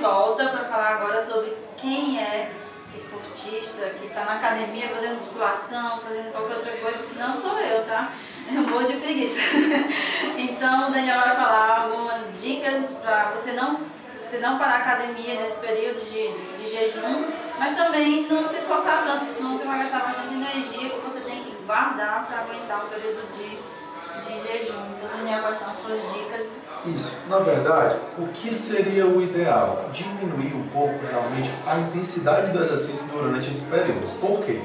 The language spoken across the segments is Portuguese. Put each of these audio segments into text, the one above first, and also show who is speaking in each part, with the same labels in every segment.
Speaker 1: volta para falar agora sobre quem é esportista, que está na academia fazendo musculação, fazendo qualquer outra coisa que não sou eu, tá? Eu morro de preguiça. Então o Daniel vai falar algumas dicas para você não parar a academia nesse período de jejum, mas também não se esforçar tanto, porque senão você vai gastar bastante energia que você tem que guardar para aguentar o período de jejum. Então, Daniel, quais são as suas dicas?
Speaker 2: Isso, na verdade, o que seria o ideal? Diminuir um pouco realmente a intensidade do exercício durante esse período. Por quê?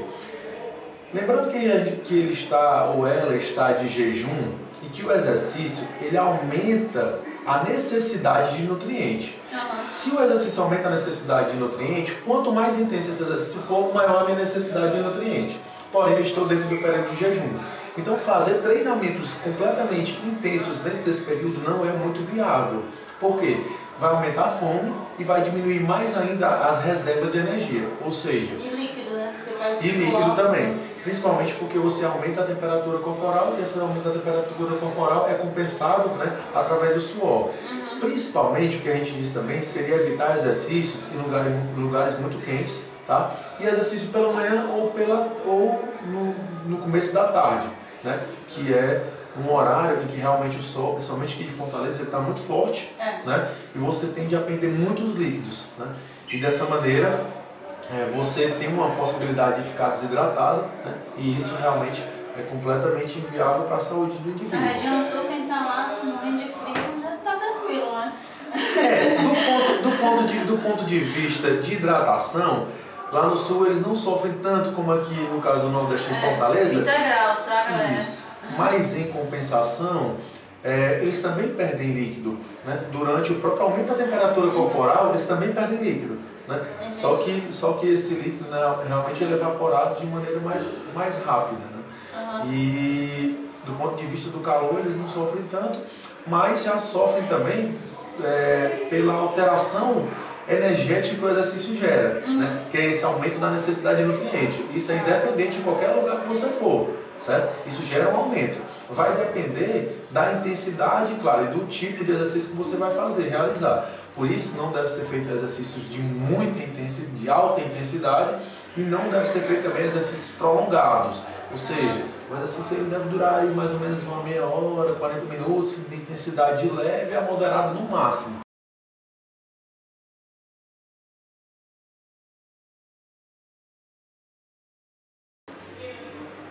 Speaker 2: Lembrando que ele está ou ela está de jejum e que o exercício ele aumenta a necessidade de nutriente. Se o exercício aumenta a necessidade de nutriente, quanto mais intenso esse exercício for, maior a minha necessidade de nutriente. Porém, eu estou dentro do período de jejum. Então, fazer treinamentos completamente intensos dentro desse período não é muito viável. Por quê? Vai aumentar a fome e vai diminuir mais ainda as reservas de energia. Ou seja...
Speaker 1: E líquido, né? Você vai
Speaker 2: E líquido também. Principalmente porque você aumenta a temperatura corporal e esse aumento da temperatura corporal é compensado, né, através do suor. Principalmente, o que a gente diz também, seria evitar exercícios em lugares muito quentes, tá? E exercício pela manhã ou no começo da tarde, né? Que é um horário em que realmente o sol, principalmente aqui de Fortaleza, ele está muito forte, né? E você tende a perder muitos líquidos, né? E dessa maneira, você tem uma possibilidade de ficar desidratado, né? E isso realmente é completamente inviável para a saúde do indivíduo.
Speaker 1: Na região sul, quem está lá morrendo de frio, já está tranquilo, né?
Speaker 2: Do ponto de vista de hidratação, lá no sul eles não sofrem tanto como aqui no caso do Nordeste em Fortaleza.
Speaker 1: 30 graus, tá, galera?
Speaker 2: Isso. Mas em compensação, eles também perdem líquido, né? Durante o próprio aumento da temperatura corporal, eles também perdem líquido, né? Só que esse líquido, né, realmente ele é evaporado de maneira mais rápida, né? E do ponto de vista do calor, eles não sofrem tanto, mas já sofrem também pela alteração energética que o exercício gera, né? Que é esse aumento da necessidade de nutriente. Isso é independente de qualquer lugar que você for, certo? Isso gera um aumento. Vai depender da intensidade, claro, e do tipo de exercício que você vai realizar. Por isso, não deve ser feito exercícios de muita intensidade, de alta intensidade, e não deve ser feito também exercícios prolongados. Ou seja, o exercício ele deve durar aí mais ou menos uma meia hora, 40 minutos, de intensidade de leve a moderada no máximo.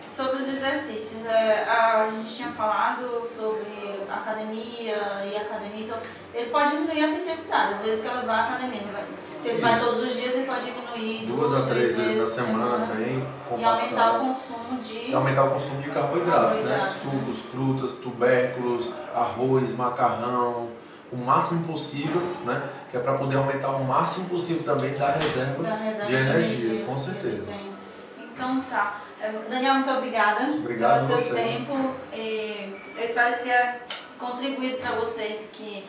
Speaker 1: Sobre os exercícios, a gente tinha falado sobre academia e academia, então ele pode diminuir essa intensidade, às vezes que ela vai à academia, se ele vai todos os dias ele pode diminuir 2 a 3 vezes na semana também, e aumentar o consumo de
Speaker 2: carboidratos, né? Sucos, frutas, tubérculos, arroz, macarrão, o máximo possível, né? Que é para poder aumentar o máximo possível também da reserva de energia, com certeza.
Speaker 1: Então tá. Daniel, muito obrigada pelo seu tempo. Eu espero que tenha contribuído para vocês que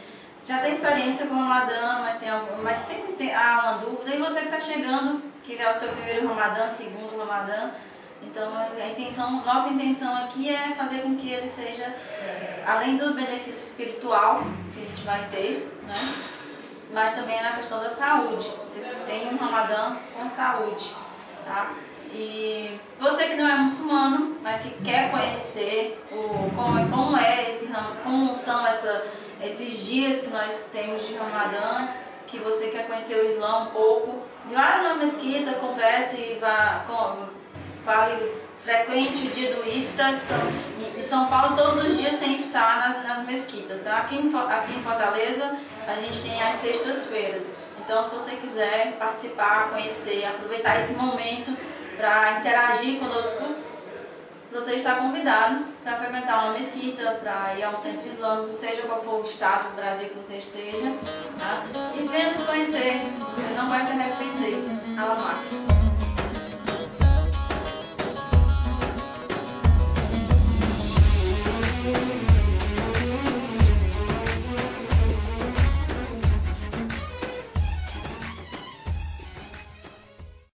Speaker 1: já tem experiência com o Ramadã, mas sempre há uma dúvida. E você que está chegando, que é o seu primeiro Ramadã, segundo Ramadã. Então nossa intenção aqui é fazer com que ele seja, além do benefício espiritual que a gente vai ter, né? Mas também é na questão da saúde. Você tem um Ramadã com saúde, tá? E você que não é muçulmano, mas que quer conhecer como são esses dias que nós temos de Ramadã, que você quer conhecer o Islã um pouco, vá na mesquita, converse e fale, frequente o dia do Iftar. Em São Paulo todos os dias tem Iftar nas mesquitas, tá? Aqui em Fortaleza a gente tem as sextas-feiras. Então se você quiser participar, conhecer, aproveitar esse momento para interagir conosco, você está convidado para frequentar uma mesquita, para ir a um centro islâmico, seja qual for o estado do Brasil que você esteja, tá? E venha nos conhecer, você não vai se arrepender. Alamar.